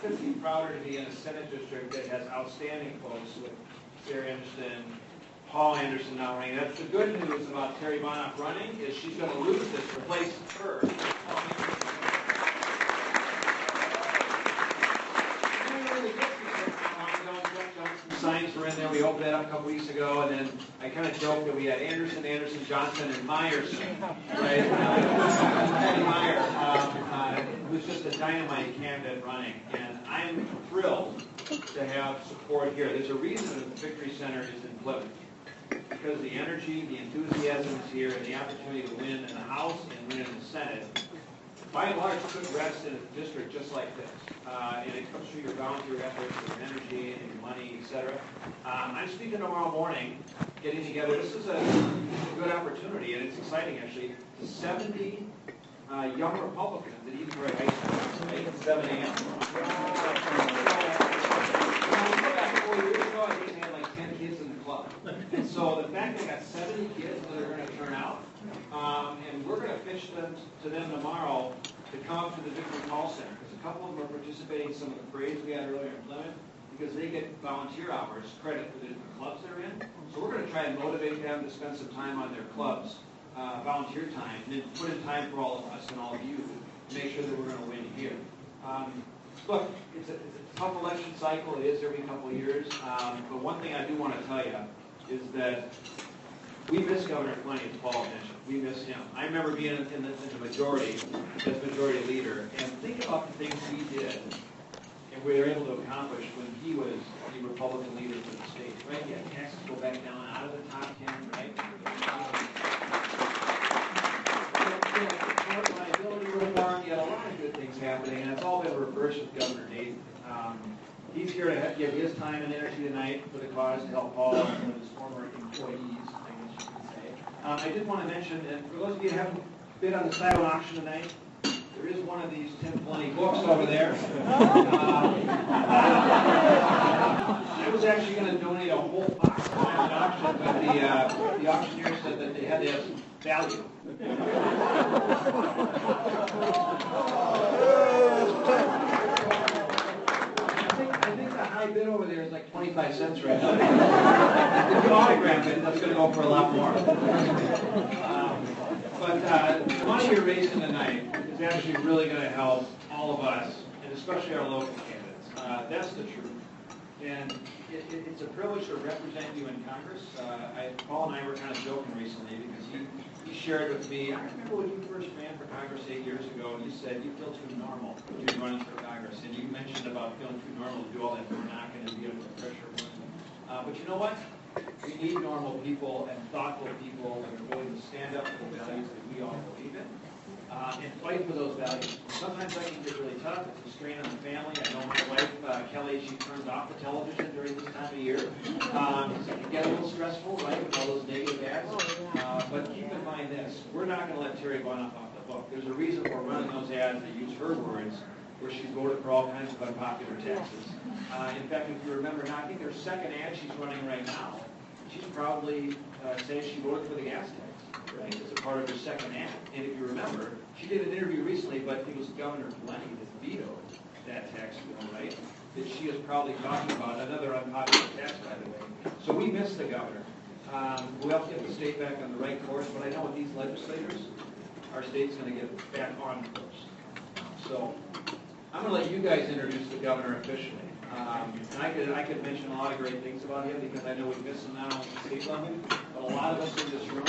couldn't be prouder to be in a Senate district that has outstanding folks with Sarah Anderson, Paul Anderson now running. That's the good news about Terry Bonnoff running, is she's going to lose this, replace her. Signs were in there. We opened that up a couple weeks ago, and then I kind of joked that we had Anderson, Johnson, and Meyerson, right? Patty Meyer, who's just a dynamite candidate running, and I'm thrilled to have support here. There's a reason that the Victory Center is in Plymouth, because the energy, the enthusiasm is here, and the opportunity to win in the House and win in the Senate, by and large, could rest in a district just like this. And it comes through your volunteer efforts, your energy, and your money, etc. I'm speaking tomorrow morning, getting together. This is a good opportunity, and it's exciting, actually. 70 young Republicans at Edenbrook High School, at 7 a.m. Back 4 years ago, I think they had like 10 kids in the club. And so the fact they got 70 kids that are going to turn out, and we're going to pitch them to them tomorrow to come up to the Erik Paulsen Center, because a couple of them are participating in some of the parades we had earlier in Plymouth, because they get volunteer hours credit for the different clubs they're in. So we're going to try and motivate them to spend some time on their clubs, volunteer time, and then put in time for all of us and all of you to make sure that we're going to win here. Look, it's a tough election cycle. It is every couple of years. But one thing I do want to tell you is that we miss Governor Plenty, as Paul mentioned. We miss him. I remember being in the majority, as majority leader, and think about the things he did and we were able to accomplish when he was the Republican leader for the state. Right? Yeah, taxes go back down out of the top 10, right? Liability reform, you had a lot of good things happening, and it's all been reversed with Governor Nathan. He's here to give his time and energy tonight for the cause to help Paul and some of his former employees, I guess you could say. I did want to mention, and for those of you who haven't been on the silent auction tonight, there is one of these Tim Plenty books over there. I was actually going to donate a whole box to silent auction, but the auctioneer said that they had to have some value. I think the high bid over there is like 25 cents right now. If you autograph it, that's going to go for a lot more. But the money you're raising tonight is actually really going to help all of us, and especially our local candidates. That's the truth. And it's a privilege to represent you in Congress. Paul and I were kind of joking recently because he shared with me, I remember when you first ran for Congress 8 years ago, and you said you feel too normal to be running for Congress. And you mentioned about feeling too normal to do all that knocking and be under pressure. But you know what? We need normal people and thoughtful people that are willing to stand up for the values that we all believe in and fight for those values. Sometimes that can get really tough. It's a strain on the family. I know my wife, Kelly, she turns off the television during this time of year. It can get a little stressful, right, with all those negative ads. But keep in mind this. We're not going to let Terry Bonnoff off the hook. There's a reason we're running those ads that use her words, where she's voted for all kinds of unpopular taxes. In fact, if you remember, now I think her second ad she's running right now, she's probably saying she voted for the gas tax, right, as a part of her second ad. And if you remember, she did an interview recently, but it was Governor Plenty that vetoed that tax bill, right, that she is probably talking about, another unpopular tax, by the way. So we miss the governor. We have to get the state back on the right course, but I know with these legislators, our state's going to get back on course. So I'm going to let you guys introduce the governor officially. And I could mention a lot of great things about him because I know we miss him now at the state level. But a lot of us in this room